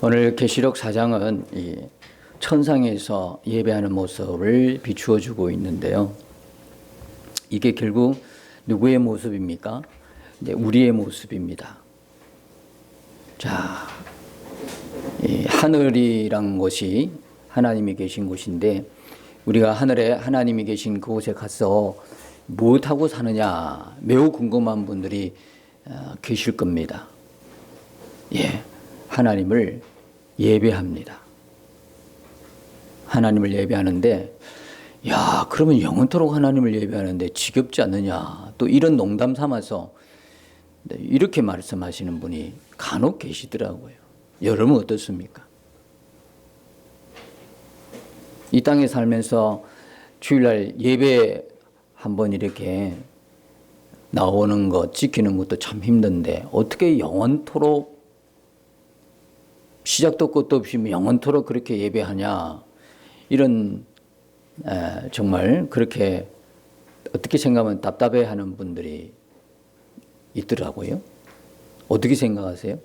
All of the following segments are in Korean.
오늘 계시록 4장은 이 천상에서 예배하는 모습을 비추어 주고 있는데요. 이게 결국 누구의 모습입니까? 이제 우리의 모습입니다. 자, 이 하늘이란 곳이 하나님이 계신 곳인데 우리가 하늘에 하나님이 계신 그곳에 가서 무엇하고 사느냐 매우 궁금한 분들이 계실 겁니다. 하나님을 예배합니다. 하나님을 예배하는데 그러면 영원토록 하나님을 예배하는데 지겹지 않느냐, 또 이런 농담 삼아서 이렇게 말씀하시는 분이 간혹 계시더라고요. 여러분 어떻습니까? 이 땅에 살면서 주일날 예배 한번 이렇게 나오는 것, 지키는 것도 참 힘든데 어떻게 영원토록 시작도 끝도 없이 영원토록 그렇게 예배하냐, 이런 정말 그렇게 어떻게 생각하면 답답해하는 분들이 있더라고요. 어떻게 생각하세요?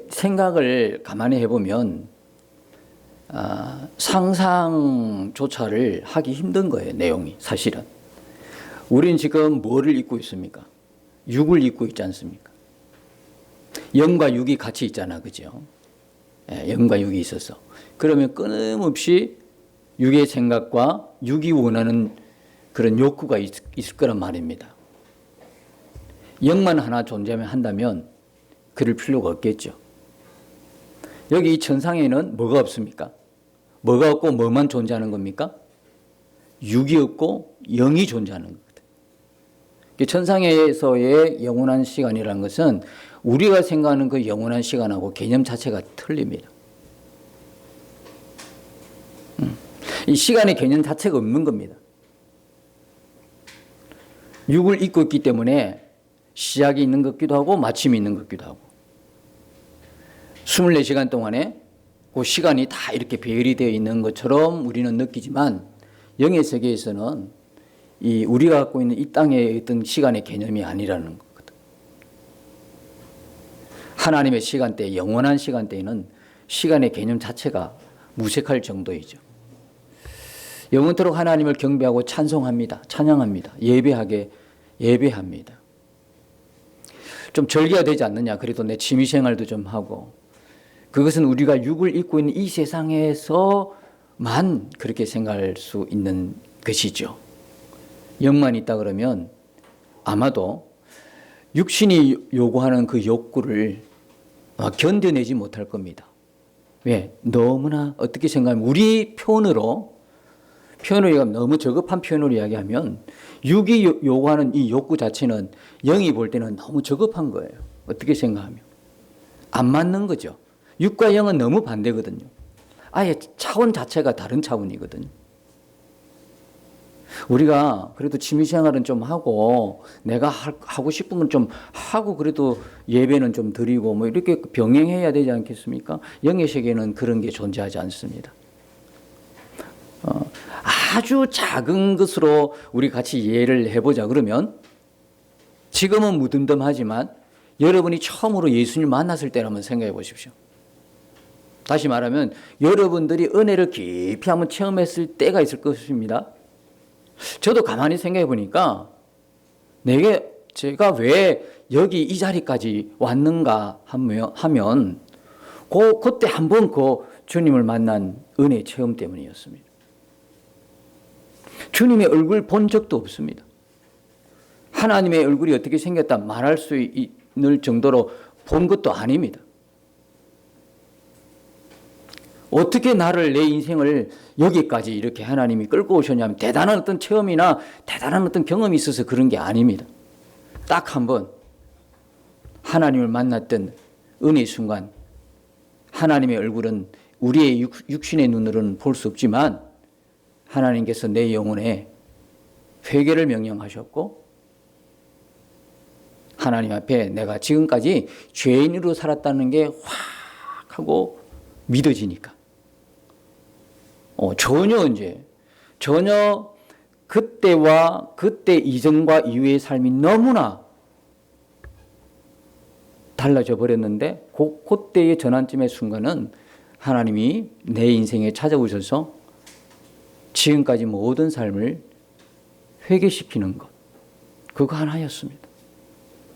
생각을 가만히 해보면 상상조차를 하기 힘든 거예요. 내용이 사실은. 우린 지금 뭐를 입고 있습니까? 육을 입고 있지 않습니까? 영과 육이 같이 있잖아, 그죠? 영과 육이 있어서. 그러면 끊임없이 육의 생각과 육이 원하는 그런 욕구가 있을 거란 말입니다. 영만 하나 한다면 그럴 필요가 없겠죠. 여기 이 천상에는 뭐가 없습니까? 뭐가 없고 뭐만 존재하는 겁니까? 육이 없고 영이 존재하는 겁니다. 천상에서의 영원한 시간이라는 것은 우리가 생각하는 그 영원한 시간하고 개념 자체가 틀립니다. 이 시간의 개념 자체가 없는 겁니다. 육을 입고 있기 때문에 시작이 있는 것 같기도 하고 마침이 있는 것 같기도 하고, 24시간 동안에 그 시간이 다 이렇게 배열이 되어 있는 것처럼 우리는 느끼지만 영의 세계에서는 이 우리가 갖고 있는 이 땅의 어떤 시간의 개념이 아니라는 거거든. 하나님의 시간대, 영원한 시간대에는 시간의 개념 자체가 무색할 정도이죠. 영원토록 하나님을 경배하고 찬송합니다. 찬양합니다. 예배합니다. 좀 절개가 되지 않느냐. 그래도 내 취미생활도 좀 하고. 그것은 우리가 육을 입고 있는 이 세상에서만 그렇게 생각할 수 있는 것이죠. 영만 있다 그러면 아마도 육신이 요구하는 그 욕구를 견뎌내지 못할 겁니다. 왜? 너무나 어떻게 생각하면 우리 표현으로 너무 저급한 표현으로 이야기하면 육이 요구하는 이 욕구 자체는 영이 볼 때는 너무 저급한 거예요. 어떻게 생각하면 안 맞는 거죠. 육과 영은 너무 반대거든요. 아예 차원 자체가 다른 차원이거든요. 우리가 그래도 취미생활은 좀 하고 내가 하고 싶은 건 좀 하고 그래도 예배는 좀 드리고 뭐 이렇게 병행해야 되지 않겠습니까? 영의 세계는 그런 게 존재하지 않습니다. 아주 작은 것으로 우리 같이 이해를 해보자 그러면, 지금은 무덤덤하지만 여러분이 처음으로 예수님을 만났을 때를 한번 생각해 보십시오. 다시 말하면 여러분들이 은혜를 깊이 한번 체험했을 때가 있을 것입니다. 저도 가만히 생각해 보니까 제가 왜 여기 이 자리까지 왔는가 하면 그때 한번 그 주님을 만난 은혜 체험 때문이었습니다. 주님의 얼굴 본 적도 없습니다. 하나님의 얼굴이 어떻게 생겼다 말할 수 있는 정도로 본 것도 아닙니다. 어떻게 나를, 내 인생을 여기까지 이렇게 하나님이 끌고 오셨냐면 대단한 어떤 체험이나 대단한 어떤 경험이 있어서 그런 게 아닙니다. 딱 한 번 하나님을 만났던 은혜의 순간, 하나님의 얼굴은 우리의 육신의 눈으로는 볼 수 없지만 하나님께서 내 영혼에 회개를 명령하셨고, 하나님 앞에 내가 지금까지 죄인으로 살았다는 게 확 하고 믿어지니까 전혀 그때와 그때 이전과 이후의 삶이 너무나 달라져 버렸는데 그때의 전환점의 순간은 하나님이 내 인생에 찾아오셔서 지금까지 모든 삶을 회개시키는 것, 그거 하나였습니다.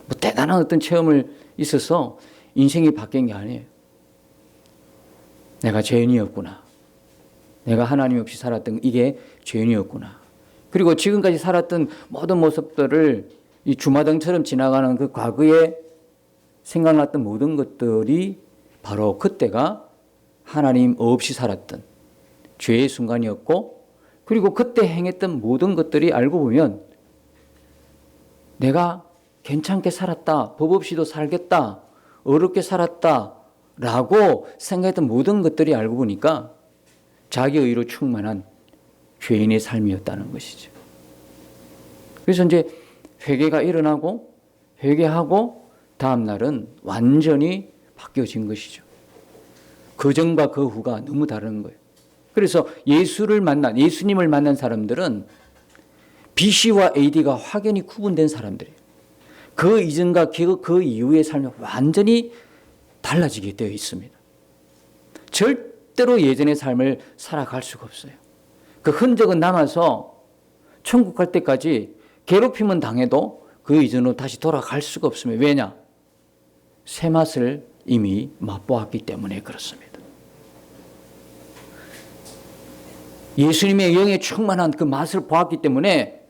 뭐 대단한 어떤 체험을 있어서 인생이 바뀐 게 아니에요. 내가 죄인이었구나. 내가 하나님 없이 살았던 이게 죄인이었구나. 그리고 지금까지 살았던 모든 모습들을 이 주마등처럼 지나가는 그 과거에 생각났던 모든 것들이 바로 그때가 하나님 없이 살았던 죄의 순간이었고, 그리고 그때 행했던 모든 것들이 알고 보면 내가 괜찮게 살았다, 법 없이도 살겠다, 어렵게 살았다 라고 생각했던 모든 것들이 알고 보니까 자기 의로 충만한 죄인의 삶이었다는 것이죠. 그래서 이제 회개가 일어나고 회개하고 다음 날은 완전히 바뀌어진 것이죠. 그 전과 그 후가 너무 다른 거예요. 그래서 예수님을 만난 사람들은 BC와 AD가 확연히 구분된 사람들이에요. 그 이전과 그 이후의 삶이 완전히 달라지게 되어 있습니다. 절대로 예전의 삶을 살아갈 수가 없어요. 그 흔적은 남아서 천국 갈 때까지 괴롭힘은 당해도 그 이전으로 다시 돌아갈 수가 없습니다. 왜냐? 새 맛을 이미 맛보았기 때문에 그렇습니다. 예수님의 영에 충만한 그 맛을 보았기 때문에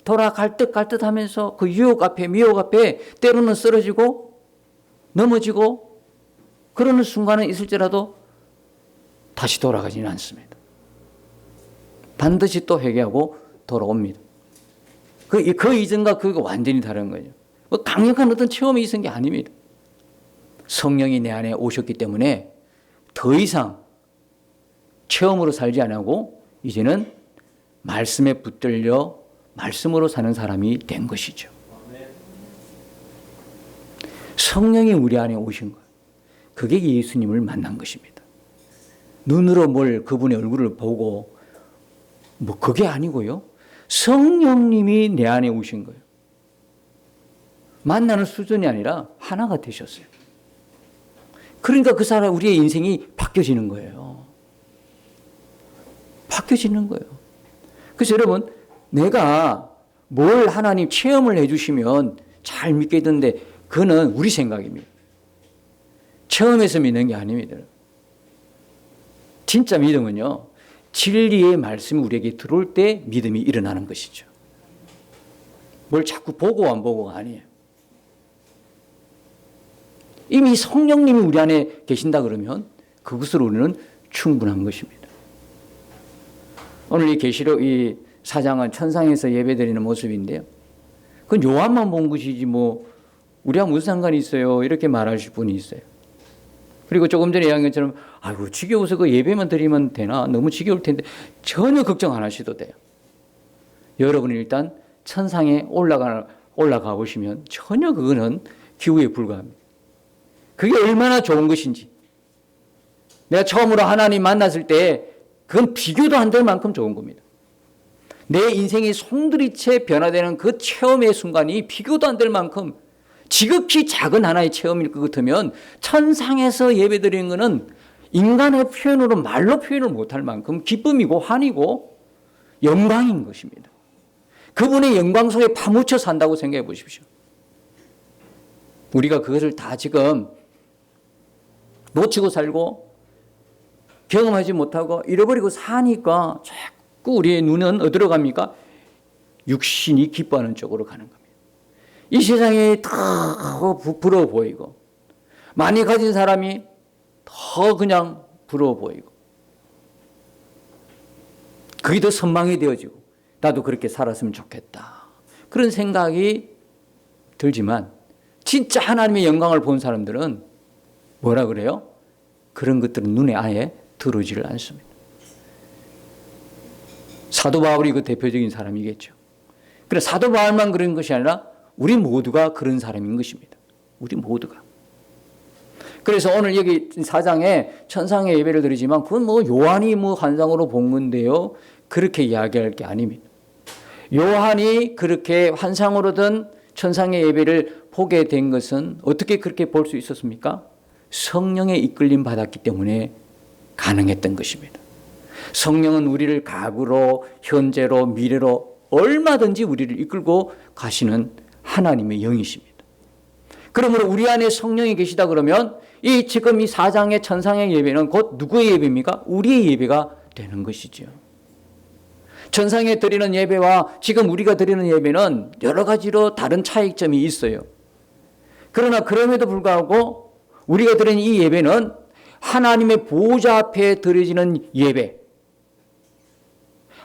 돌아갈 듯 갈 듯 하면서 그 유혹 앞에 미혹 앞에 때로는 쓰러지고 넘어지고 그러는 순간은 있을지라도 다시 돌아가지는 않습니다. 반드시 또 회개하고 돌아옵니다. 그 이전과 그거 완전히 다른 거죠. 뭐 강력한 어떤 체험이 있은 게 아닙니다. 성령이 내 안에 오셨기 때문에 더 이상 체험으로 살지 않고 이제는 말씀에 붙들려 말씀으로 사는 사람이 된 것이죠. 성령이 우리 안에 오신 거예요. 그게 예수님을 만난 것입니다. 눈으로 그분의 얼굴을 보고 그게 아니고요. 성령님이 내 안에 오신 거예요. 만나는 수준이 아니라 하나가 되셨어요. 그러니까 그 사람 우리의 인생이 바뀌어지는 거예요. 바뀌어지는 거예요. 그래서 여러분, 내가 뭘 하나님 체험을 해주시면 잘 믿게 되는데 그거는 우리 생각입니다. 체험해서 믿는 게 아닙니다. 진짜 믿음은요, 진리의 말씀이 우리에게 들어올 때 믿음이 일어나는 것이죠. 뭘 자꾸 보고 안 보고가 아니에요. 이미 성령님이 우리 안에 계신다 그러면 그것으로 우리는 충분한 것입니다. 오늘 이 계시록 이 4장은 천상에서 예배드리는 모습인데요. 그건 요한만 본 것이지 우리랑 무슨 상관이 있어요? 이렇게 말하실 분이 있어요. 그리고 조금 전에 이야기한 것처럼 아이고 지겨워서 그 예배만 드리면 되나? 너무 지겨울 텐데 전혀 걱정 안 하셔도 돼요. 여러분이 일단 천상에 올라가 보시면 전혀 그거는 기후에 불과합니다. 그게 얼마나 좋은 것인지. 내가 처음으로 하나님 만났을 때 그건 비교도 안 될 만큼 좋은 겁니다. 내 인생이 송두리째 변화되는 그 체험의 순간이 비교도 안 될 만큼 지극히 작은 하나의 체험일 것 같으면 천상에서 예배드리는 것은 인간의 표현으로 말로 표현을 못할 만큼 기쁨이고 환희고 영광인 것입니다. 그분의 영광 속에 파묻혀 산다고 생각해 보십시오. 우리가 그것을 다 지금 놓치고 살고 경험하지 못하고 잃어버리고 사니까 자꾸 우리의 눈은 어디로 갑니까? 육신이 기뻐하는 쪽으로 가는 겁니다. 이 세상이 더 부러워 보이고 많이 가진 사람이 더 그냥 부러워 보이고 그게 더 선망이 되어지고 나도 그렇게 살았으면 좋겠다. 그런 생각이 들지만 진짜 하나님의 영광을 본 사람들은 뭐라 그래요? 그런 것들은 눈에 아예 들어오지를 않습니다. 사도 바울이 그 대표적인 사람이겠죠. 그래 사도 바울만 그런 것이 아니라 우리 모두가 그런 사람인 것입니다. 우리 모두가. 그래서 오늘 여기 4장에 천상의 예배를 드리지만 그건 요한이 환상으로 본 건데요. 그렇게 이야기할 게 아닙니다. 요한이 그렇게 환상으로든 천상의 예배를 보게 된 것은 어떻게 그렇게 볼 수 있었습니까? 성령의 이끌림 받았기 때문에 가능했던 것입니다. 성령은 우리를 과거로, 현재로, 미래로 얼마든지 우리를 이끌고 가시는 하나님의 영이십니다. 그러므로 우리 안에 성령이 계시다 그러면 지금 이 4장의 천상의 예배는 곧 누구의 예배입니까? 우리의 예배가 되는 것이죠. 천상에 드리는 예배와 지금 우리가 드리는 예배는 여러 가지로 다른 차이점이 있어요. 그러나 그럼에도 불구하고 우리가 드리는 이 예배는 하나님의 보좌 앞에 드려지는 예배,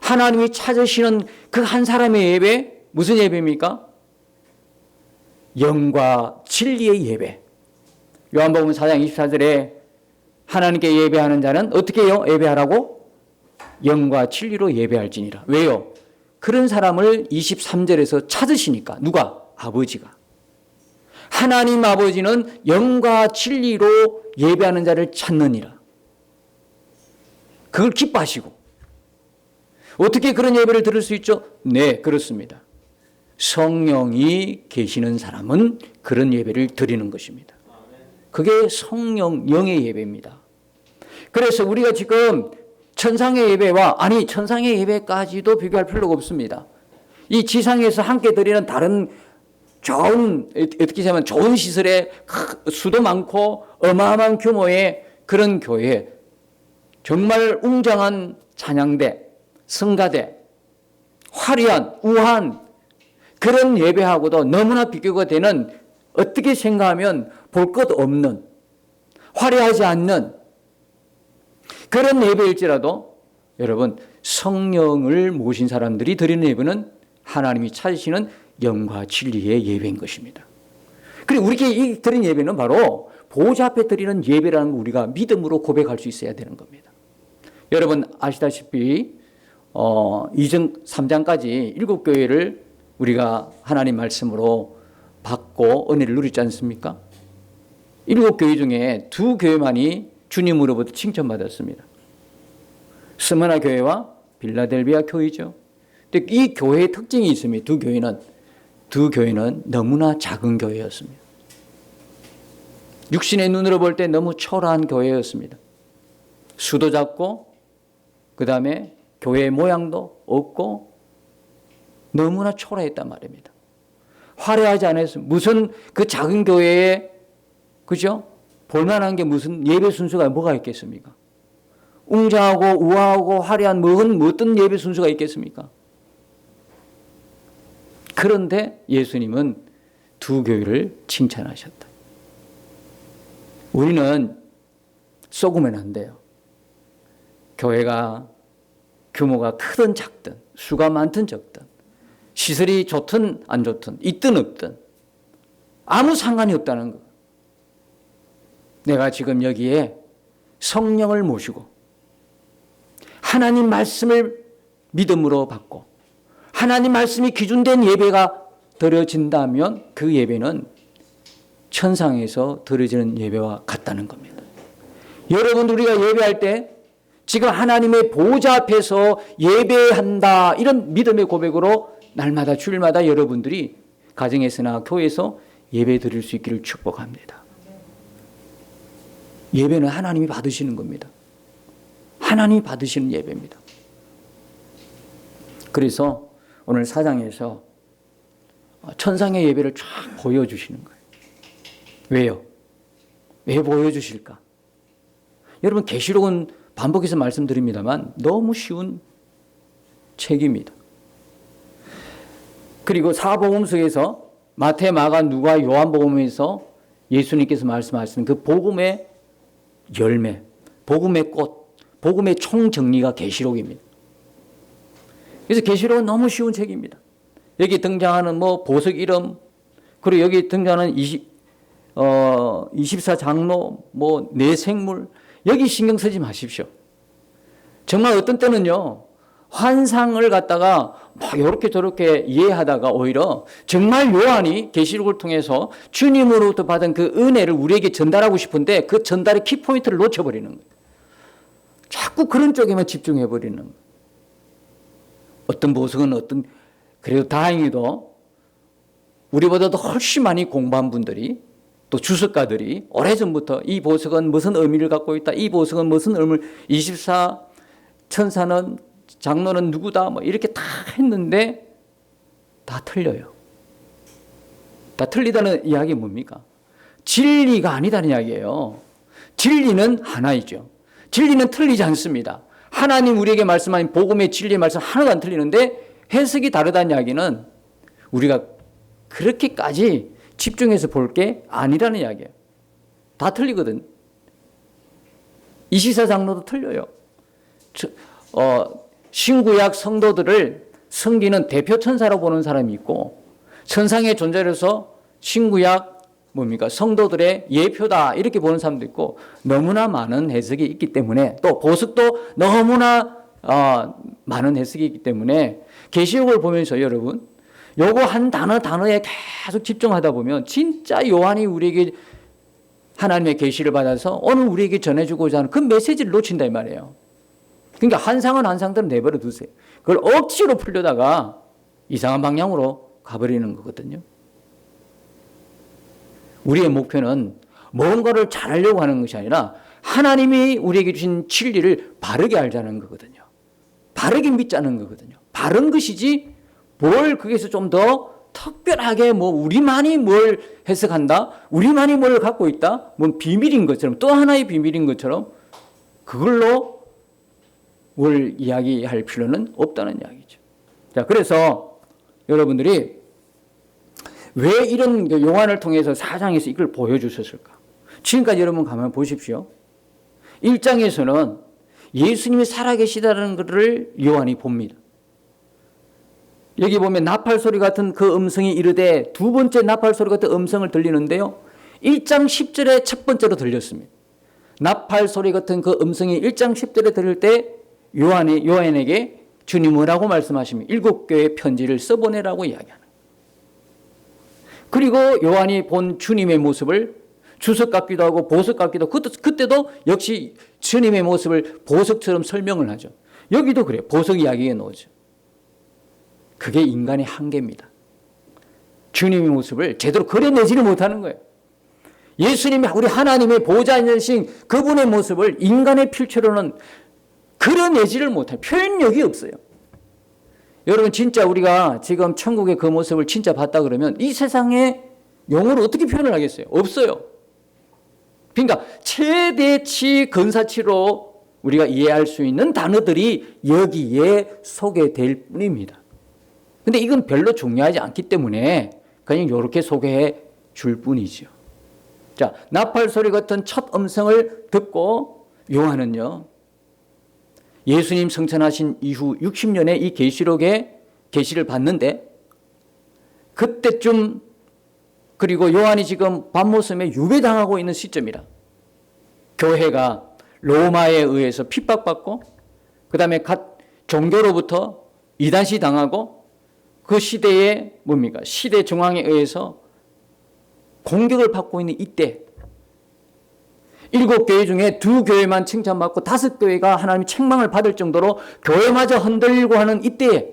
하나님이 찾으시는 그 한 사람의 예배, 무슨 예배입니까? 영과 진리의 예배. 요한복음 4장 24절에 하나님께 예배하는 자는 어떻게 해요? 예배하라고? 영과 진리로 예배할지니라. 왜요? 그런 사람을 23절에서 찾으시니까. 누가? 아버지가. 하나님 아버지는 영과 진리로 예배하는 자를 찾느니라. 그걸 기뻐하시고. 어떻게 그런 예배를 드릴 수 있죠? 네, 그렇습니다. 성령이 계시는 사람은 그런 예배를 드리는 것입니다. 그게 성령, 영의 예배입니다. 그래서 우리가 지금 천상의 예배와 천상의 예배까지도 비교할 필요가 없습니다. 이 지상에서 함께 드리는 다른 어떻게 하면 좋은 시설에 수도 많고 어마어마한 규모의 그런 교회, 정말 웅장한 찬양대, 성가대, 화려한, 우아한 그런 예배하고도 너무나 비교가 되는, 어떻게 생각하면 볼 것 없는, 화려하지 않는 그런 예배일지라도 여러분, 성령을 모신 사람들이 드리는 예배는 하나님이 찾으시는 영과 진리의 예배인 것입니다. 그리고 우리에게 드리는 예배는 바로 보좌 앞에 드리는 예배라는 걸 우리가 믿음으로 고백할 수 있어야 되는 겁니다. 여러분 아시다시피 2장 3장까지 7교회를 우리가 하나님 말씀으로 받고 은혜를 누리지 않습니까? 7교회 중에 2교회만이 주님으로부터 칭찬받았습니다. 스무나 교회와 빌라델비아 교회죠. 근데 이 교회의 특징이 있습니다. 두 교회는 너무나 작은 교회였습니다. 육신의 눈으로 볼 때 너무 초라한 교회였습니다. 수도 작고 그 다음에 교회의 모양도 없고 너무나 초라했단 말입니다. 화려하지 않았어요. 무슨 그 작은 교회에 그죠? 볼만한 게 무슨 예배 순서가 뭐가 있겠습니까? 웅장하고 우아하고 화려한 어떤 예배 순서가 있겠습니까? 그런데 예수님은 2교회를 칭찬하셨다. 우리는 쏘구면 안 돼요. 교회가 규모가 크든 작든 수가 많든 적든 시설이 좋든 안 좋든 있든 없든 아무 상관이 없다는 거. 내가 지금 여기에 성령을 모시고 하나님 말씀을 믿음으로 받고 하나님 말씀이 기준된 예배가 드려진다면 그 예배는 천상에서 드려지는 예배와 같다는 겁니다. 여러분, 우리가 예배할 때 지금 하나님의 보좌 앞에서 예배한다, 이런 믿음의 고백으로 날마다 주일마다 여러분들이 가정에서나 교회에서 예배 드릴 수 있기를 축복합니다. 예배는 하나님이 받으시는 겁니다. 하나님이 받으시는 예배입니다. 그래서 오늘 4장에서 천상의 예배를 쫙 보여주시는 거예요. 왜요? 왜 보여주실까? 여러분, 계시록은 반복해서 말씀드립니다만 너무 쉬운 책입니다. 그리고 사복음서에서 마태, 마가, 누가, 요한복음에서 예수님께서 말씀하시는 그 복음의 열매, 복음의 꽃, 복음의 총정리가 계시록입니다. 그래서 계시록은 너무 쉬운 책입니다. 여기 등장하는 보석 이름, 그리고 여기 등장하는 24장로, 내생물, 여기 신경 쓰지 마십시오. 정말 어떤 때는요, 환상을 갖다가 이렇게 저렇게 이해하다가 오히려 정말 요한이 계시록을 통해서 주님으로부터 받은 그 은혜를 우리에게 전달하고 싶은데 그 전달의 키포인트를 놓쳐버리는 거예요. 자꾸 그런 쪽에만 집중해버리는 거예요. 어떤 보석은 그래도 다행히도 우리보다도 훨씬 많이 공부한 분들이 또 주석가들이 오래전부터 이 보석은 무슨 의미를 갖고 있다. 이 보석은 무슨 의미를 24 천사는 장로는 누구다. 뭐 이렇게 다 했는데 다 틀려요. 다 틀리다는 이야기 뭡니까? 진리가 아니다는 이야기예요. 진리는 하나이죠. 진리는 틀리지 않습니다. 하나님 우리에게 말씀하신 복음의 진리의 말씀 하나도 안 틀리는데 해석이 다르다는 이야기는 우리가 그렇게까지 집중해서 볼 게 아니라는 이야기예요. 다 틀리거든. 이시사 장로도 틀려요. 신구약 성도들을 섬기는 대표 천사로 보는 사람이 있고 천상의 존재로서 신구약 뭡니까? 성도들의 예표다 이렇게 보는 사람도 있고 너무나 많은 해석이 있기 때문에 또 보석도 너무나 많은 해석이 있기 때문에 계시록을 보면서 여러분 요거 한 단어에 계속 집중하다 보면 진짜 요한이 우리에게 하나님의 계시를 받아서 오늘 우리에게 전해주고자 하는 그 메시지를 놓친다 이 말이에요. 그러니까 한 상은 한 상대로 내버려 두세요. 그걸 억지로 풀려다가 이상한 방향으로 가버리는 거거든요. 우리의 목표는 뭔가를 잘하려고 하는 것이 아니라 하나님이 우리에게 주신 진리를 바르게 알자는 거거든요. 바르게 믿자는 거거든요. 바른 것이지 뭘 거기서 좀 더 특별하게 뭐 우리만이 뭘 해석한다, 우리만이 뭘 갖고 있다, 뭐 비밀인 것처럼 또 하나의 비밀인 것처럼 그걸로 뭘 이야기할 필요는 없다는 이야기죠. 자, 그래서 여러분들이 왜 이런 요한을 통해서 4장에서 이걸 보여주셨을까? 지금까지 여러분 가만 보십시오. 1장에서는 예수님이 살아계시다는 것을 요한이 봅니다. 여기 보면 나팔 소리 같은 그 음성이 이르되 두 번째 나팔 소리 같은 음성을 들리는데요. 1장 10절에 첫 번째로 들렸습니다. 나팔 소리 같은 그 음성이 1장 10절에 들릴 때 요한에게 주님 뭐라고 말씀하십니까? 7교회 편지를 써보내라고 이야기하는. 그리고 요한이 본 주님의 모습을 주석 같기도 하고 보석 같기도 하고 그때도 역시 주님의 모습을 보석처럼 설명을 하죠. 여기도 그래요. 보석 이야기에 나오죠. 그게 인간의 한계입니다. 주님의 모습을 제대로 그려내지를 못하는 거예요. 예수님이 우리 하나님의 보좌이신 그분의 모습을 인간의 필체로는 그려내지를 못해요. 표현력이 없어요. 여러분 진짜 우리가 지금 천국의 그 모습을 진짜 봤다 그러면 이 세상에 영어로 어떻게 표현을 하겠어요? 없어요. 그러니까 최대치 근사치로 우리가 이해할 수 있는 단어들이 여기에 소개될 뿐입니다. 근데 이건 별로 중요하지 않기 때문에 그냥 이렇게 소개해 줄 뿐이죠. 자, 나팔 소리 같은 첫 음성을 듣고 요한은요, 예수님 승천하신 이후 60년에 이 계시록에 계시를 받는데 그때쯤 그리고 요한이 지금 밤모섬에 유배당하고 있는 시점이라 교회가 로마에 의해서 핍박받고 그 다음에 각 종교로부터 이단시 당하고 그 시대에 뭡니까? 시대 정황에 의해서 공격을 받고 있는 이때 7교회 중에 2교회만 칭찬받고 5교회가 하나님의 책망을 받을 정도로 교회마저 흔들리고 하는 이때에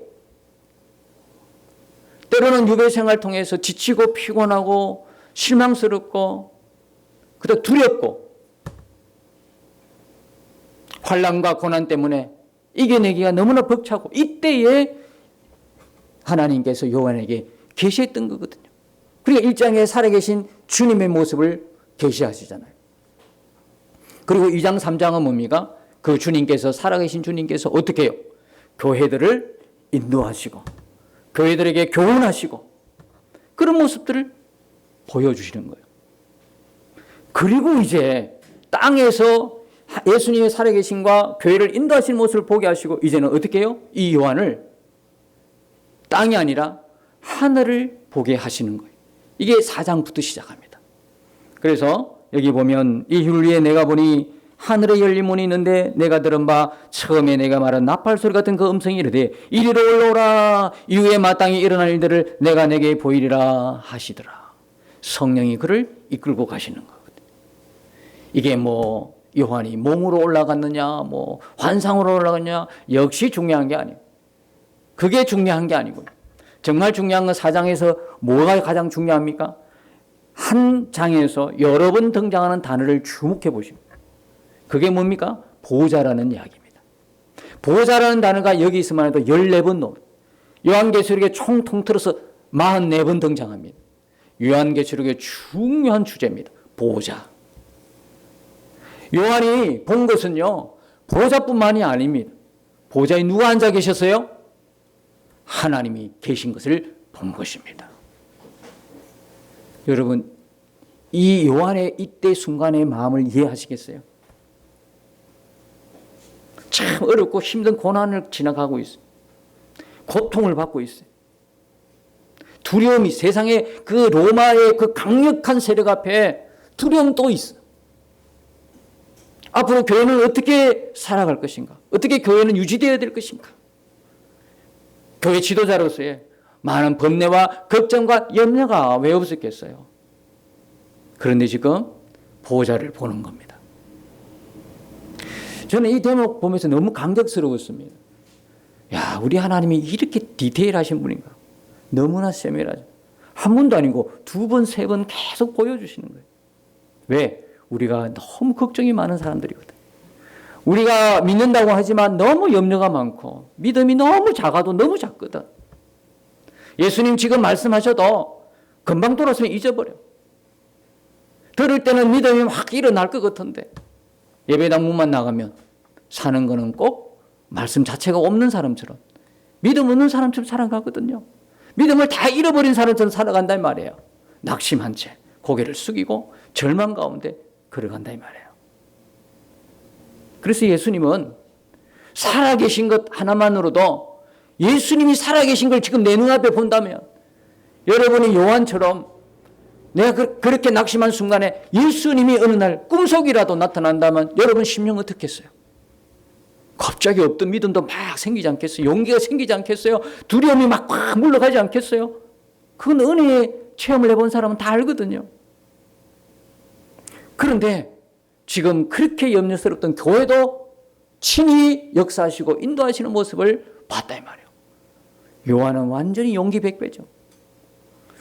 때로는 유배생활 통해서 지치고 피곤하고 실망스럽고 그다음 두렵고 환난과 고난 때문에 이겨내기가 너무나 벅차고 이때에 하나님께서 요한에게 계시했던 거거든요. 그러니까 1장에 살아계신 주님의 모습을 계시하시잖아요. 그리고 2장 3장은 뭡니까? 그 주님께서 살아계신 주님께서 어떻게 해요? 교회들을 인도하시고 교회들에게 교훈하시고 그런 모습들을 보여주시는 거예요. 그리고 이제 땅에서 예수님의 살아계심과 교회를 인도하시는 모습을 보게 하시고 이제는 어떻게 해요? 이 요한을 땅이 아니라 하늘을 보게 하시는 거예요. 이게 4장부터 시작합니다. 그래서 여기 보면 이 율 위에 내가 보니 하늘에 열린 문이 있는데 내가 들은 바 처음에 내가 말한 나팔 소리 같은 그 음성이 이르되 이리로 올라오라 이후에 마땅히 일어날 일들을 내가 내게 보이리라 하시더라. 성령이 그를 이끌고 가시는 거거든요. 이게 뭐 요한이 몸으로 올라갔느냐 뭐 환상으로 올라갔느냐 역시 중요한 게 아니에요. 그게 중요한 게 아니고요. 정말 중요한 건 4장에서 뭐가 가장 중요합니까? 한 장에서 여러 번 등장하는 단어를 주목해 보십니다. 그게 뭡니까? 보좌라는 이야기입니다. 보좌라는 단어가 여기 있으면 해도 14번 나옵니다. 요한계시록에 총 통틀어서 44번 등장합니다. 요한계시록의 중요한 주제입니다. 보좌. 요한이 본 것은요, 보좌뿐만이 아닙니다. 보좌에 누가 앉아 계셨어요? 하나님이 계신 것을 본 것입니다. 여러분, 이 요한의 이때 순간의 마음을 이해하시겠어요? 참 어렵고 힘든 고난을 지나가고 있어요. 고통을 받고 있어요. 두려움이, 세상의 그 로마의 그 강력한 세력 앞에 두려움도 있어요. 앞으로 교회는 어떻게 살아갈 것인가? 어떻게 교회는 유지되어야 될 것인가? 교회 지도자로서의 많은 번뇌와 걱정과 염려가 왜 없었겠어요? 그런데 지금 보좌를 보는 겁니다. 저는 이 대목 보면서 너무 감격스러웠습니다. 야, 우리 하나님이 이렇게 디테일하신 분인가? 너무나 세밀하죠. 한 번도 아니고 2번, 3번 계속 보여주시는 거예요. 왜? 우리가 너무 걱정이 많은 사람들이거든. 우리가 믿는다고 하지만 너무 염려가 많고 믿음이 너무 작아도 너무 작거든. 예수님 지금 말씀하셔도 금방 돌아서 잊어버려. 들을 때는 믿음이 확 일어날 것 같은데 예배당 문만 나가면 사는 거는 꼭 말씀 자체가 없는 사람처럼, 믿음 없는 사람처럼 살아가거든요. 믿음을 다 잃어버린 사람처럼 살아간단 말이에요. 낙심한 채 고개를 숙이고 절망 가운데 걸어간다 이 말이에요. 그래서 예수님은 살아계신 것 하나만으로도, 예수님이 살아계신 걸 지금 내 눈앞에 본다면, 여러분이 요한처럼 내가 그렇게 낙심한 순간에 예수님이 어느 날 꿈속이라도 나타난다면 여러분 심령 어떻겠어요? 갑자기 없던 믿음도 막 생기지 않겠어요? 용기가 생기지 않겠어요? 두려움이 막 확 물러가지 않겠어요? 그건 은혜의 체험을 해본 사람은 다 알거든요. 그런데 지금 그렇게 염려스럽던 교회도 친히 역사하시고 인도하시는 모습을 봤다 이 말이에요. 요한은 완전히 용기 백배죠.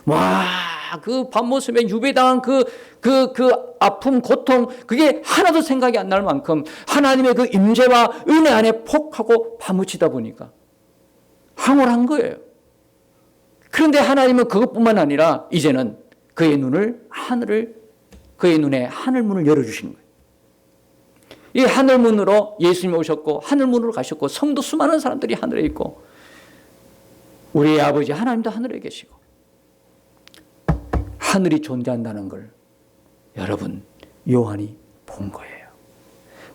와, 그 밤모습에 유배당한 그 아픔, 고통, 그게 하나도 생각이 안 날 만큼 하나님의 그 임재와 은혜 안에 폭하고 파묻히다 보니까 황홀한 거예요. 그런데 하나님은 그것뿐만 아니라 이제는 그의 눈에 하늘문을 열어주시는 거예요. 이 하늘문으로 예수님이 오셨고 하늘문으로 가셨고 성도 수많은 사람들이 하늘에 있고 우리의 아버지 하나님도 하늘에 계시고 하늘이 존재한다는 걸 여러분 요한이 본 거예요.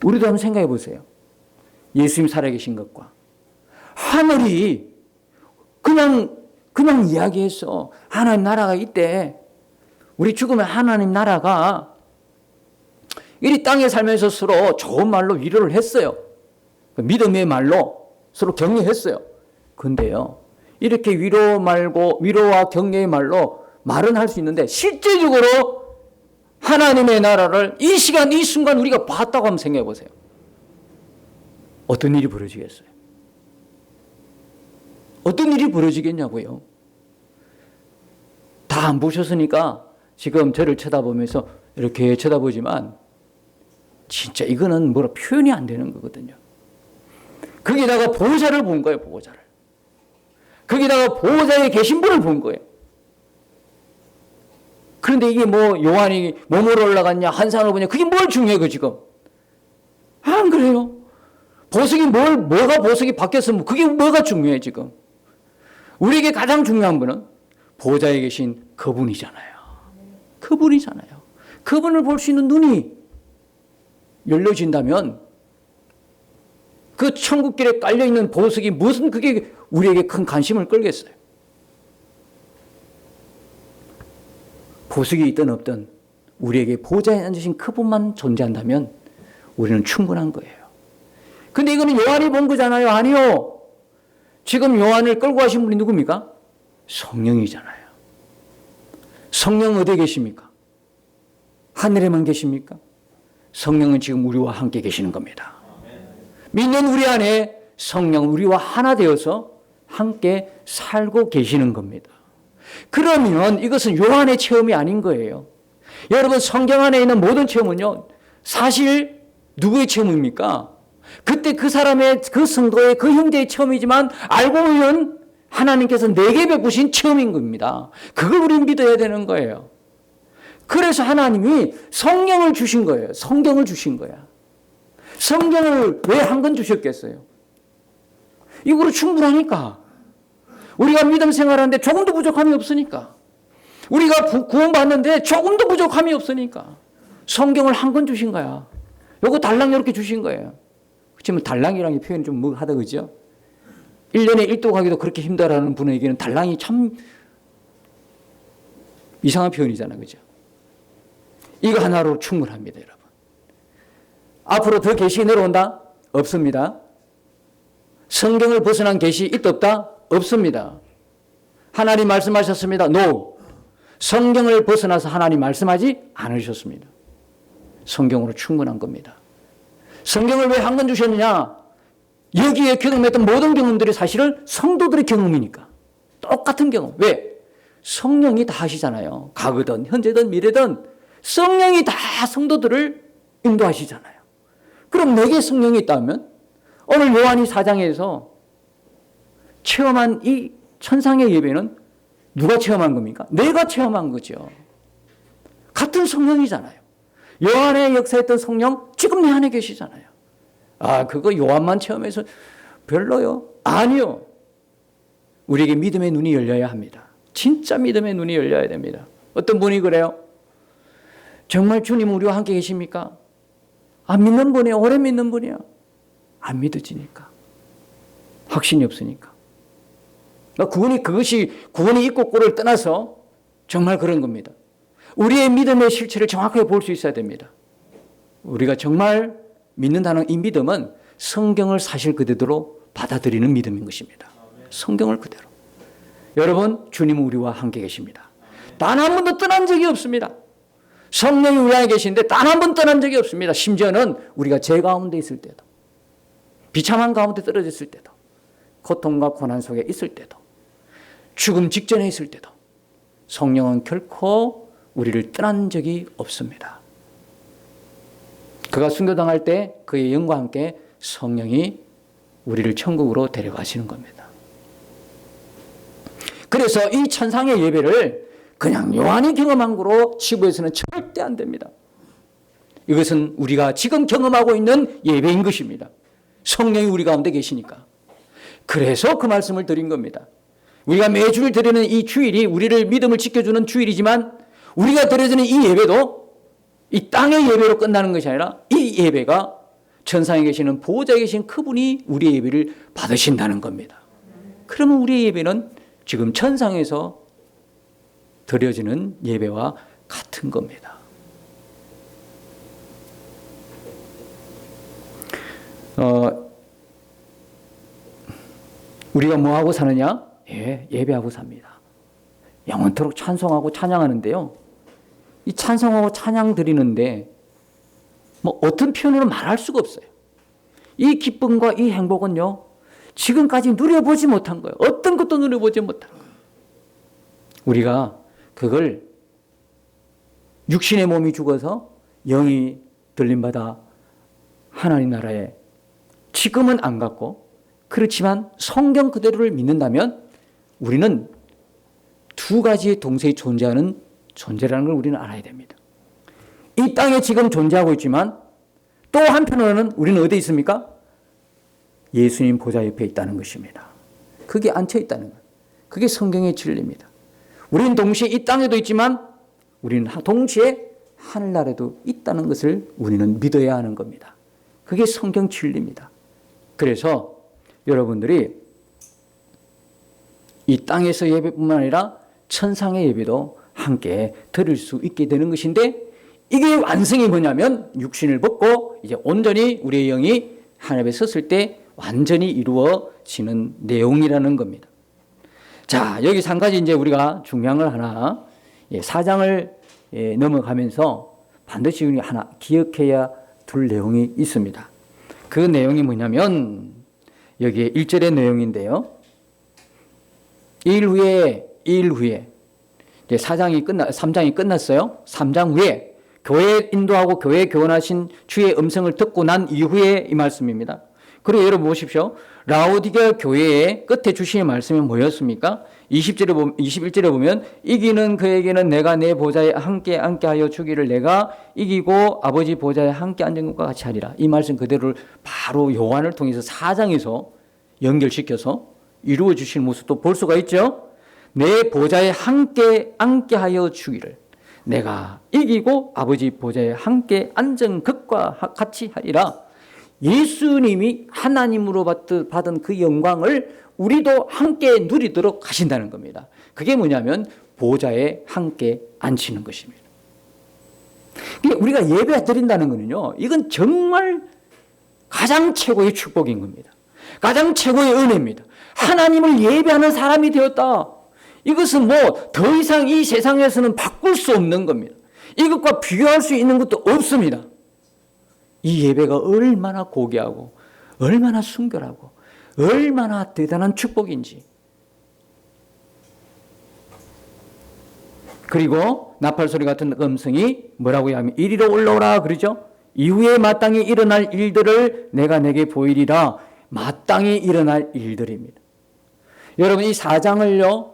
우리도 한번 생각해 보세요. 예수님 살아계신 것과 하늘이 그냥 이야기했어. 하나님 나라가 있대. 우리 죽으면 하나님 나라가 이 땅에 살면서 서로 좋은 말로 위로를 했어요. 믿음의 말로 서로 격려했어요. 근데요, 이렇게 위로와 격려의 말로 말은 할 수 있는데 실제적으로 하나님의 나라를 이 시간, 이 순간 우리가 봤다고 한번 생각해 보세요. 어떤 일이 벌어지겠어요? 어떤 일이 벌어지겠냐고요? 다 안 보셨으니까 지금 저를 쳐다보면서 이렇게 쳐다보지만 진짜 이거는 뭐라 표현이 안 되는 거거든요. 거기다가 보호자를 본 거예요, 보호자를. 거기다가 보호자에 계신 분을 본 거예요. 그런데 이게 뭐 요한이 몸으로 올라갔냐, 한산을 보냐, 그게 뭘 중요해요, 지금? 안 그래요. 뭐가 보석이 바뀌었으면 그게 뭐가 중요해, 지금? 우리에게 가장 중요한 분은 보호자에 계신 그분이잖아요. 그분이잖아요. 그분을 볼 수 있는 눈이 열려진다면 그 천국길에 깔려있는 보석이 무슨 그게 우리에게 큰 관심을 끌겠어요. 보석이 있든 없든 우리에게 보좌에 앉으신 그분만 존재한다면 우리는 충분한 거예요. 근데 이거는 요한이 본 거잖아요. 아니요. 지금 요한을 끌고 가신 분이 누굽니까? 성령이잖아요. 성령 어디에 계십니까? 하늘에만 계십니까? 성령은 지금 우리와 함께 계시는 겁니다. 믿는 우리 안에 성령 우리와 하나 되어서 함께 살고 계시는 겁니다. 그러면 이것은 요한의 체험이 아닌 거예요. 여러분, 성경 안에 있는 모든 체험은요, 사실 누구의 체험입니까? 그때 그 사람의, 그 성도의, 그 형제의 체험이지만 알고 보면 하나님께서 내게 베푸신 체험인 겁니다. 그걸 우리는 믿어야 되는 거예요. 그래서 하나님이 성령을 주신 거예요. 성경을 주신 거야. 성경을 왜 한 권 주셨겠어요? 이거로 충분하니까. 우리가 믿음 생활하는데 조금도 부족함이 없으니까. 우리가 구원받는데 조금도 부족함이 없으니까. 성경을 한 권 주신 거야. 요거 달랑 이렇게 주신 거예요. 그렇지만 달랑이라는 표현이 좀 뭐하다, 그죠? 1년에 1도 가기도 그렇게 힘들어하는 분에게는 달랑이 참 이상한 표현이잖아, 그죠? 이거 하나로 충분합니다, 여러분. 앞으로 더 계시 내려온다? 없습니다. 성경을 벗어난 계시 있다 없다? 없습니다. 하나님 말씀하셨습니다. No. 성경을 벗어나서 하나님 말씀하지 않으셨습니다. 성경으로 충분한 겁니다. 성경을 왜 한 권 주셨느냐? 여기에 경험했던 모든 경험들이 사실은 성도들의 경험이니까. 똑같은 경험. 왜? 성령이 다 하시잖아요. 과거든 현재든 미래든 성령이 다 성도들을 인도하시잖아요. 그럼 내게 성령이 있다면 오늘 요한이 4장에서 체험한 이 천상의 예배는 누가 체험한 겁니까? 내가 체험한 거죠. 같은 성령이잖아요. 요한의 역사했던 성령 지금 내 안에 계시잖아요. 아, 그거 요한만 체험해서 별로요? 아니요. 우리에게 믿음의 눈이 열려야 합니다. 진짜 믿음의 눈이 열려야 됩니다. 어떤 분이 그래요? 정말 주님 우리와 함께 계십니까? 안 믿는 분이에요. 오래 믿는 분이야. 안 믿어지니까. 확신이 없으니까. 그것이 구원이 있고 꼴을 떠나서 정말 그런 겁니다. 우리의 믿음의 실체를 정확하게 볼 수 있어야 됩니다. 우리가 정말 믿는다는 이 믿음은 성경을 사실 그대로 받아들이는 믿음인 것입니다. 성경을 그대로. 여러분, 주님은 우리와 함께 계십니다. 단 한 번도 떠난 적이 없습니다. 성령이 우리 안에 계신데 단 한 번 떠난 적이 없습니다. 심지어는 우리가 죄 가운데 있을 때도, 비참한 가운데 떨어졌을 때도, 고통과 고난 속에 있을 때도, 죽음 직전에 있을 때도 성령은 결코 우리를 떠난 적이 없습니다. 그가 순교당할 때 그의 영과 함께 성령이 우리를 천국으로 데려가시는 겁니다. 그래서 이 천상의 예배를 그냥 요한이 경험한 거로 치부해서는 절대 안 됩니다. 이것은 우리가 지금 경험하고 있는 예배인 것입니다. 성령이 우리 가운데 계시니까. 그래서 그 말씀을 드린 겁니다. 우리가 매주일 드리는 이 주일이 우리를 믿음을 지켜주는 주일이지만 우리가 드려지는 이 예배도 이 땅의 예배로 끝나는 것이 아니라 이 예배가 천상에 계시는 보호자에 계신 그분이 우리의 예배를 받으신다는 겁니다. 그러면 우리의 예배는 지금 천상에서 드려지는 예배와 같은 겁니다. 우리가 뭐하고 사느냐? 예배하고 삽니다. 영원토록 찬송하고 찬양하는데요. 이 찬송하고 찬양 드리는데 뭐 어떤 표현으로 말할 수가 없어요. 이 기쁨과 이 행복은요, 지금까지 누려보지 못한 거예요. 어떤 것도 누려보지 못한 거예요. 우리가 그걸 육신의 몸이 죽어서 영이 들림받아 하나님 나라에 지금은 안 갔고, 그렇지만 성경 그대로를 믿는다면 우리는 두 가지의 동시에 존재하는 존재라는 걸 우리는 알아야 됩니다. 이 땅에 지금 존재하고 있지만 또 한편으로는 우리는 어디에 있습니까? 예수님 보좌 옆에 있다는 것입니다. 그게 앉혀 있다는 것. 그게 성경의 진리입니다. 우리는 동시에 이 땅에도 있지만 우리는 동시에 하늘나라에도 있다는 것을 우리는 믿어야 하는 겁니다. 그게 성경 진리입니다. 그래서 여러분들이 이 땅에서 예배뿐만 아니라 천상의 예배도 함께 드릴 수 있게 되는 것인데, 이게 완성이 뭐냐면 육신을 벗고 이제 온전히 우리의 영이 하늘에 섰을 때 완전히 이루어지는 내용이라는 겁니다. 자, 여기서 한 가지 이제 우리가 중요한 걸 하나, 4장을 넘어가면서 반드시 우리 하나 기억해야 둘 내용이 있습니다. 그 내용이 뭐냐면 여기에 1절의 내용인데요. 일 후에 이제 3장이 끝났어요. 3장 후에 교회 인도하고 교회 교훈하신 주의 음성을 듣고 난 이후에 이 말씀입니다. 그리고 여러분 보십시오. 라오디게아 교회의 끝에 주시는 말씀이 뭐였습니까? 21절에 보면 이기는 그에게는 내가 내 보좌에 함께 앉게하여 주기를 내가 이기고 아버지 보좌에 함께 앉은 것과 같이 하리라. 이 말씀 그대로를 바로 요한을 통해서 4장에서 연결시켜서 이루어 주시는 모습도 볼 수가 있죠. 내 보좌에 함께 앉게하여 주기를 내가 이기고 아버지 보좌에 함께 앉은 것과 같이 하리라. 예수님이 하나님으로 받은 그 영광을 우리도 함께 누리도록 하신다는 겁니다. 그게 뭐냐면 보좌에 함께 앉히는 것입니다. 우리가 예배 드린다는 것은요, 이건 정말 가장 최고의 축복인 겁니다. 가장 최고의 은혜입니다. 하나님을 예배하는 사람이 되었다. 이것은 뭐 더 이상 이 세상에서는 바꿀 수 없는 겁니다. 이것과 비교할 수 있는 것도 없습니다. 이 예배가 얼마나 고귀하고 얼마나 순결하고 얼마나 대단한 축복인지. 그리고 나팔소리 같은 음성이 뭐라고 하면 이리로 올라오라 그러죠. 이후에 마땅히 일어날 일들을 내가 내게 보이리라. 마땅히 일어날 일들입니다. 여러분 이 4장을요,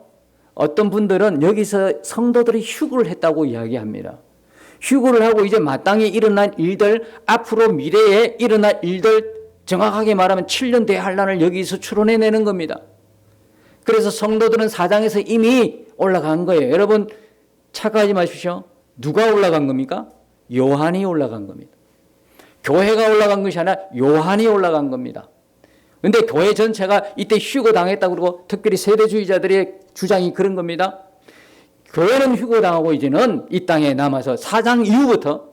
어떤 분들은 여기서 성도들이 휴거를 했다고 이야기합니다. 휴거를 하고 이제 마땅히 일어날 일들, 앞으로 미래에 일어날 일들, 정확하게 말하면 7년 대환란을 여기서 추론해내는 겁니다. 그래서 성도들은 4장에서 이미 올라간 거예요. 여러분 착각하지 마십시오. 누가 올라간 겁니까? 요한이 올라간 겁니다. 교회가 올라간 것이 아니라 요한이 올라간 겁니다. 그런데 교회 전체가 이때 휴거 당했다고 그러고 특별히 세대주의자들의 주장이 그런 겁니다. 교회는 휴거당하고 이제는 이 땅에 남아서 4장 이후부터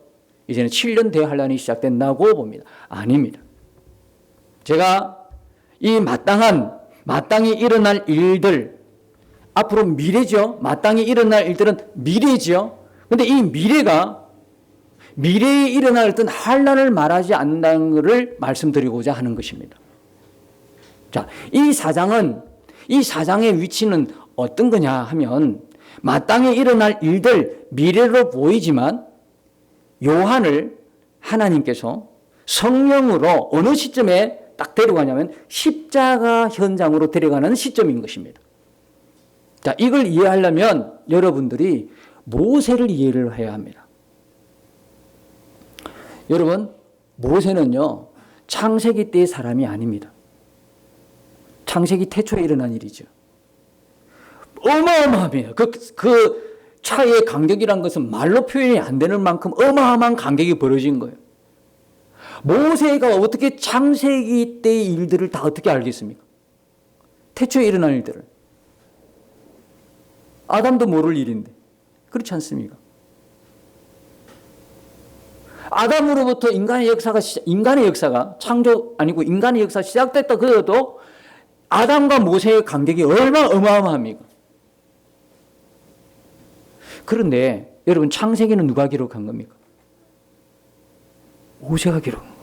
이제는 7년 대환란이 시작된다고 봅니다. 아닙니다. 제가 이 마땅히 일어날 일들, 앞으로 미래죠. 마땅히 일어날 일들은 미래죠. 그런데 이 미래에 일어날 어떤 환란을 말하지 않는다는 것을 말씀드리고자 하는 것입니다. 자, 이 사장의 위치는 어떤 거냐 하면 마땅히 일어날 일들, 미래로 보이지만 요한을 하나님께서 성령으로 어느 시점에 딱 데려가냐면 십자가 현장으로 데려가는 시점인 것입니다. 자, 이걸 이해하려면 여러분들이 모세를 이해를 해야 합니다. 여러분, 모세는요, 창세기 때의 사람이 아닙니다. 창세기 태초에 일어난 일이죠. 어마어마합니다. 그 차이의 간격이란 것은 말로 표현이 안 되는 만큼 어마어마한 간격이 벌어진 거예요. 모세가 어떻게 창세기 때의 일들을 다 어떻게 알겠습니까? 태초에 일어난 일들을. 아담도 모를 일인데. 그렇지 않습니까? 아담으로부터 인간의 역사가 창조 아니고 인간의 역사가 시작됐다 그래도 아담과 모세의 간격이 얼마나 어마어마합니까? 그런데 여러분 창세기는 누가 기록한 겁니까? 모세가 기록한 거예요.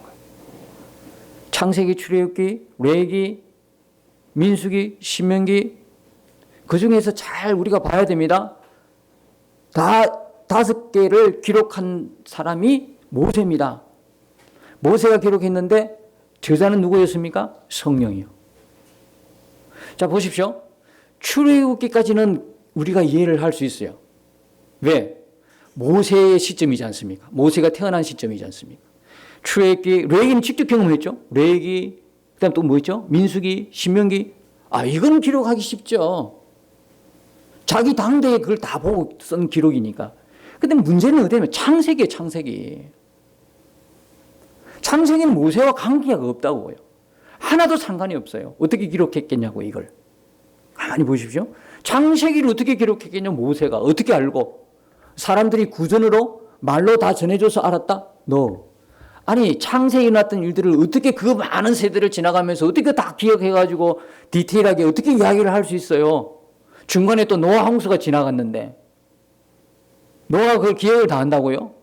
창세기, 출애굽기, 레위기, 민수기, 신명기 그 중에서 잘 우리가 봐야 됩니다. 다 5개를 기록한 사람이 모세입니다. 모세가 기록했는데 저자는 누구였습니까? 성령이요. 자, 보십시오. 출애굽기까지는 우리가 이해를 할 수 있어요. 왜? 모세의 시점이지 않습니까? 모세가 태어난 시점이지 않습니까? 출애굽기, 레위기는 직접 경험했죠. 레위기, 그다음 또 뭐 있죠? 민수기, 신명기. 이건 기록하기 쉽죠. 자기 당대에 그걸 다 보고 쓴 기록이니까. 근데 문제는 어디냐면 창세기예요, 창세기. 창세기는 모세와 관계가 없다고요. 하나도 상관이 없어요. 어떻게 기록했겠냐고 이걸. 가만히 보십시오. 창세기를 어떻게 기록했겠냐 모세가. 어떻게 알고. 사람들이 구전으로 말로 다 전해줘서 알았다? No. 아니 창세기에 났던 일들을 어떻게 그 많은 세대를 지나가면서 어떻게 다 기억해가지고 디테일하게 어떻게 이야기를 할 수 있어요. 중간에 또 노아 홍수가 지나갔는데 노아가 그걸 기억을 다 한다고요?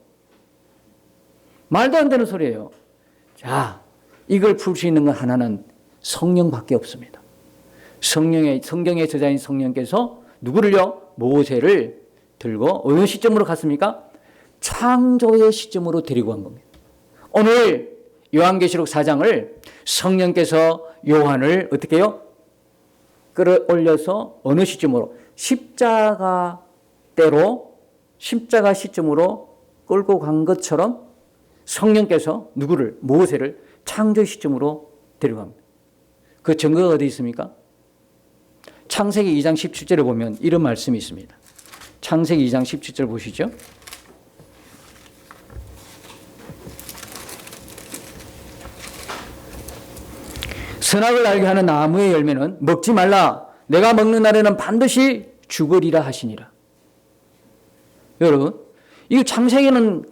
말도 안 되는 소리예요. 자, 이걸 풀 수 있는 건 하나는 성령밖에 없습니다. 성경의 저자인 성령께서 누구를요? 모세를 들고 어느 시점으로 갔습니까? 창조의 시점으로 데리고 간 겁니다. 오늘 요한계시록 4장을 성령께서 요한을 어떻게 해요? 끌어올려서 어느 시점으로? 십자가 시점으로 끌고 간 것처럼 성령께서 누구를? 모세를 창조 시점으로 데려갑니다. 그 증거가 어디 있습니까? 창세기 2장 17절에 보면 이런 말씀이 있습니다. 창세기 2장 17절 보시죠. 선악을 알게 하는 나무의 열매는 먹지 말라. 내가 먹는 날에는 반드시 죽으리라 하시니라. 여러분, 이 창세기는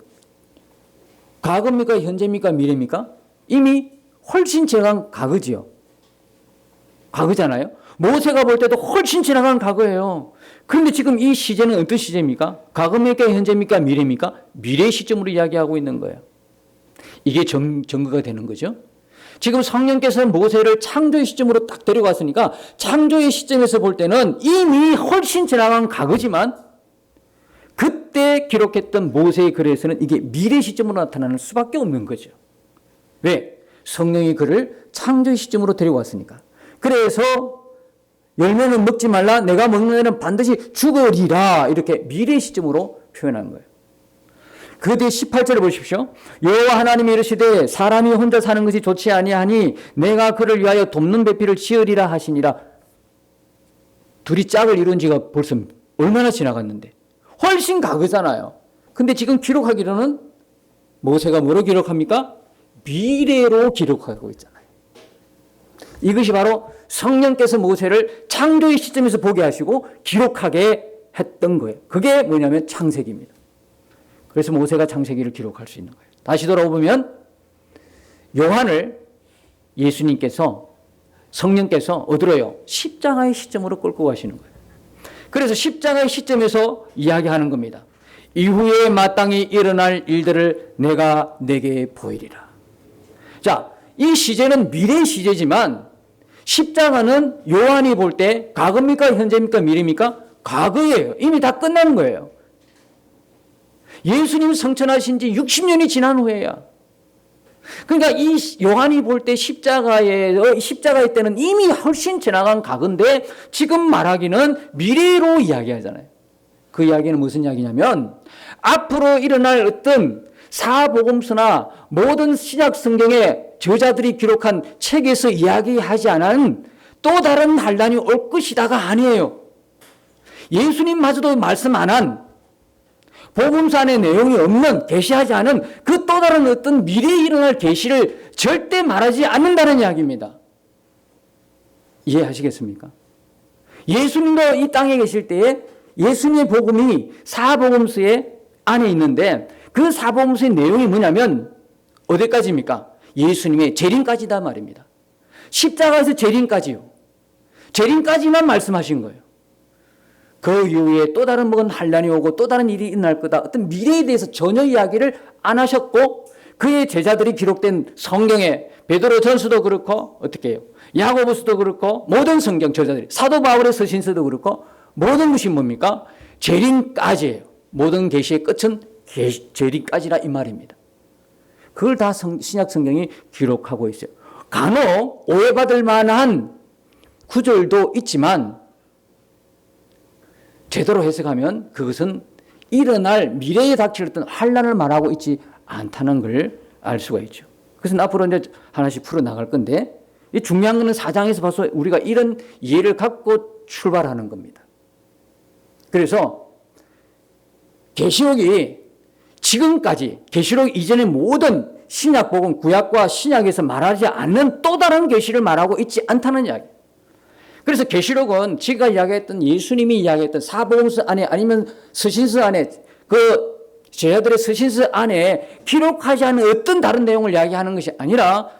과거입니까? 현재입니까? 미래입니까? 이미 훨씬 지나간 과거지요. 과거잖아요. 모세가 볼 때도 훨씬 지나간 과거예요. 그런데 지금 이 시제는 어떤 시제입니까? 과거입니까? 현재입니까? 미래입니까? 미래 시점으로 이야기하고 있는 거예요. 이게 증거가 되는 거죠. 지금 성령께서 모세를 창조의 시점으로 딱 데려갔으니까 창조의 시점에서 볼 때는 이미 훨씬 지나간 과거지만 그때 기록했던 모세의 글에서는 이게 미래 시점으로 나타나는 수밖에 없는 거죠. 왜? 성령이 그를 창조의 시점으로 데려왔으니까. 그래서 열매는 먹지 말라. 내가 먹는 애는 반드시 죽으리라. 이렇게 미래 시점으로 표현한 거예요. 그 뒤에 18절을 보십시오. 여호와 하나님이 이르시되 사람이 혼자 사는 것이 좋지 아니하니 내가 그를 위하여 돕는 배필을 지으리라 하시니라. 둘이 짝을 이룬 지가 벌써 얼마나 지나갔는데 훨씬 과거잖아요. 근데 지금 기록하기로는 모세가 뭐로 기록합니까? 미래로 기록하고 있잖아요. 이것이 바로 성령께서 모세를 창조의 시점에서 보게 하시고 기록하게 했던 거예요. 그게 뭐냐면 창세기입니다. 그래서 모세가 창세기를 기록할 수 있는 거예요. 다시 돌아보면 요한을 예수님께서 성령께서 어디로요? 십자가의 시점으로 끌고 가시는 거예요. 그래서 십자가의 시점에서 이야기하는 겁니다. 이후에 마땅히 일어날 일들을 내가 내게 보이리라. 자, 이 시제는 미래 시제지만 십자가는 요한이 볼 때 과거입니까? 현재입니까? 미래입니까? 과거예요. 이미 다 끝난 거예요. 예수님 성천하신 지 60년이 지난 후에야. 그러니까 이 요한이 볼 때 십자가의 때는 이미 훨씬 지나간 과거인데 지금 말하기는 미래로 이야기하잖아요. 그 이야기는 무슨 이야기냐면 앞으로 일어날 어떤 사복음서나 모든 신약 성경의 저자들이 기록한 책에서 이야기하지 않은 또 다른 환란이 올 것이다가 아니에요. 예수님마저도 말씀 안 한 복음서 안에 내용이 없는 계시하지 않은 그 또 다른 어떤 미래에 일어날 계시를 절대 말하지 않는다는 이야기입니다. 이해하시겠습니까? 예수님도 이 땅에 계실 때에 예수님의 복음이 사복음서에 안에 있는데 그 사복음서의 내용이 뭐냐면 어디까지입니까? 예수님의 재림까지다 말입니다. 십자가에서 재림까지요. 재림까지만 말씀하신 거예요. 그 이후에 또 다른 뭐가 환란이 오고 또 다른 일이 일어날 거다. 어떤 미래에 대해서 전혀 이야기를 안 하셨고 그의 제자들이 기록된 성경에 베드로 전서도 그렇고 어떻게 해요? 야고보서도 그렇고 모든 성경 저자들이 사도 바울의 서신서도 그렇고 모든 것이 뭡니까? 재림까지예요. 모든 계시의 끝은 재림까지라 이 말입니다. 그걸 다 신약 성경이 기록하고 있어요. 간혹 오해받을 만한 구절도 있지만 제대로 해석하면 그것은 일어날 미래에 닥칠 어떤 환란을 말하고 있지 않다는 걸 알 수가 있죠. 그래서 앞으로 이제 하나씩 풀어 나갈 건데 이 중요한 것은 4장에서 봐서 우리가 이런 이해를 갖고 출발하는 겁니다. 그래서 계시록이 지금까지 계시록 이전의 모든 신약 복음 구약과 신약에서 말하지 않는 또 다른 계시를 말하고 있지 않다는 이야기. 그래서 계시록은 제가 이야기했던 예수님이 이야기했던 사복음서 안에 아니면 서신서 안에 그 제자들의 서신서 안에 기록하지 않은 어떤 다른 내용을 이야기하는 것이 아니라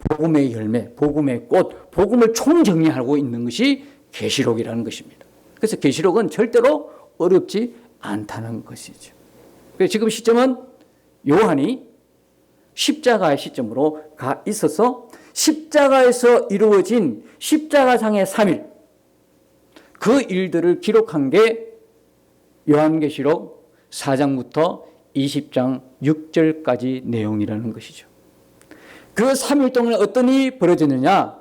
복음의 열매, 복음의 꽃, 복음을 총정리하고 있는 것이 계시록이라는 것입니다. 그래서 계시록은 절대로 어렵지 않다는 것이죠. 그래서 지금 시점은 요한이 십자가의 시점으로 가 있어서 십자가에서 이루어진 십자가상의 3일, 그 일들을 기록한 게 요한계시록 4장부터 20장 6절까지 내용이라는 것이죠. 그 3일 동안 어떤 일이 벌어졌느냐?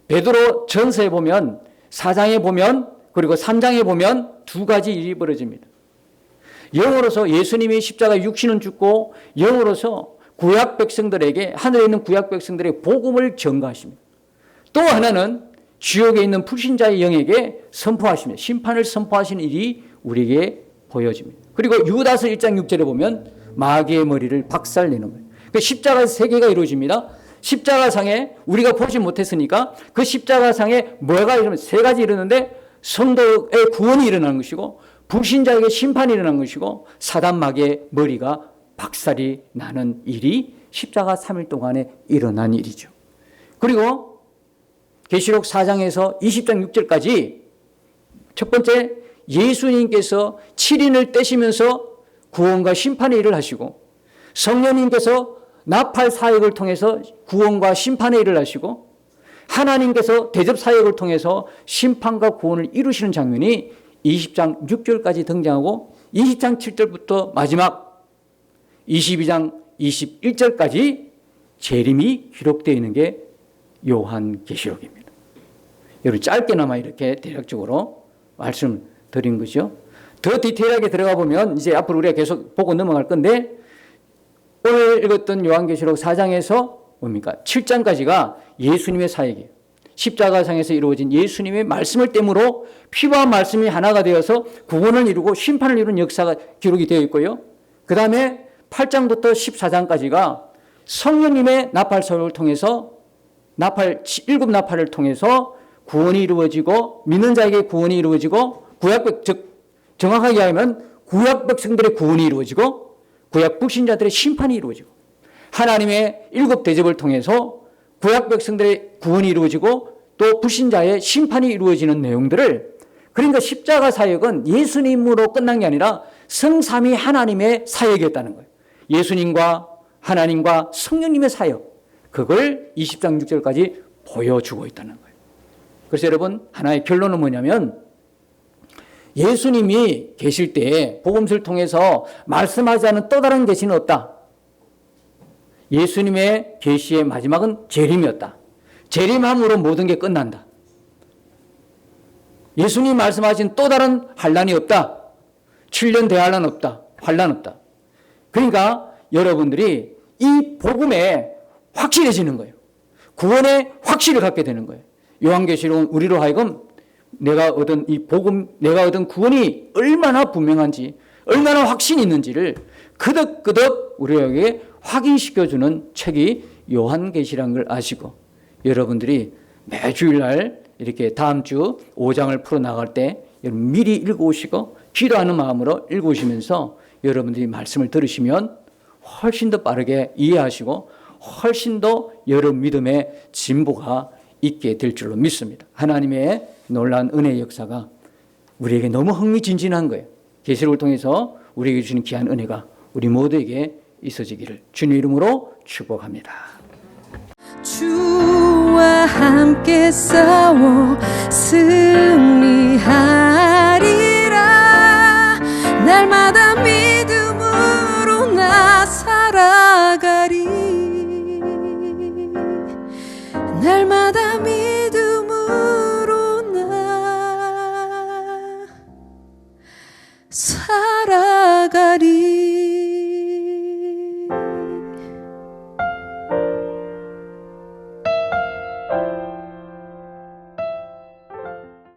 베드로 전서에 보면 4장에 보면 그리고 3장에 보면 두 가지 일이 벌어집니다. 영으로서 예수님이 십자가 육신은 죽고 영으로서 구약 백성들에게 하늘에 있는 구약 백성들에게 복음을 전가하십니다. 또 하나는 지옥에 있는 불신자의 영에게 선포하십니다. 심판을 선포하시는 일이 우리에게 보여집니다. 그리고 유다서 1장 6절에 보면 마귀의 머리를 박살내는 거예요. 그 십자가 세 개가 이루어집니다. 십자가상에 우리가 보지 못했으니까 그 십자가상에 뭐가 이루면 세 가지 이루는데 성도의 구원이 일어나는 것이고 불신자에게 심판이 일어나는 것이고 사단 마귀의 머리가 박살이 나는 일이 십자가 3일 동안에 일어난 일이죠. 그리고 계시록 4장에서 20장 6절까지 첫 번째 예수님께서 7인을 떼시면서 구원과 심판의 일을 하시고 성령님께서 나팔 사역을 통해서 구원과 심판의 일을 하시고 하나님께서 대접 사역을 통해서 심판과 구원을 이루시는 장면이 20장 6절까지 등장하고 20장 7절부터 마지막 22장 21절까지 재림이 기록되어 있는 게 요한계시록입니다. 여러분 짧게나마 이렇게 대략적으로 말씀드린 거죠. 더 디테일하게 들어가 보면 이제 앞으로 우리가 계속 보고 넘어갈 건데 오늘 읽었던 요한계시록 4장에서 뭡니까? 7장까지가 예수님의 사역이에요. 십자가상에서 이루어진 예수님의 말씀을 땜으로 피와 말씀이 하나가 되어서 구원을 이루고 심판을 이루는 역사가 기록이 되어 있고요. 그 다음에 8장부터 14장까지가 성령님의 나팔 사역을 통해서 일곱 나팔을 통해서 구원이 이루어지고 믿는 자에게 구원이 이루어지고 정확하게 하면 구약 백성들의 구원이 이루어지고 구약 불신자들의 심판이 이루어지고 하나님의 일곱 대접을 통해서 구약 백성들의 구원이 이루어지고 또 불신자의 심판이 이루어지는 내용들을 그러니까 십자가 사역은 예수님으로 끝난 게 아니라 성삼위 하나님의 사역이었다는 거예요. 예수님과 하나님과 성령님의 사역 그걸 20장 6절까지 보여주고 있다는 거예요. 그래서 여러분 하나의 결론은 뭐냐면 예수님이 계실 때에 복음서를 통해서 말씀하지 않은 또 다른 계시는 없다. 예수님의 계시의 마지막은 재림이었다. 재림함으로 모든 게 끝난다. 예수님 말씀하신 또 다른 환란이 없다. 7년 대환란 없다. 환란 없다. 그러니까 여러분들이 이 복음에 확실해지는 거예요. 구원의 확신을 갖게 되는 거예요. 요한계시록은 우리로 하여금 내가 얻은 이 복음, 내가 얻은 구원이 얼마나 분명한지, 얼마나 확신이 있는지를 그덕그덕 우리에게 확인시켜주는 책이 요한계시라는 걸 아시고 여러분들이 매주일날 이렇게 다음 주 5장을 풀어나갈 때 여러분 미리 읽어오시고 기도하는 마음으로 읽어오시면서 여러분들이 말씀을 들으시면 훨씬 더 빠르게 이해하시고 훨씬 더 여러분 믿음의 진보가 있게 될 줄로 믿습니다. 하나님의 놀라운 은혜의 역사가 우리에게 너무 흥미진진한 거예요. 계시록을 통해서 우리에게 주시는 귀한 은혜가 우리 모두에게 있어지기를 주님 이름으로 축복합니다. 주와 함께 싸워 승리하리라. 날마다 믿음으로 나 살아가리. 날마다 믿음으로 나 살아가리.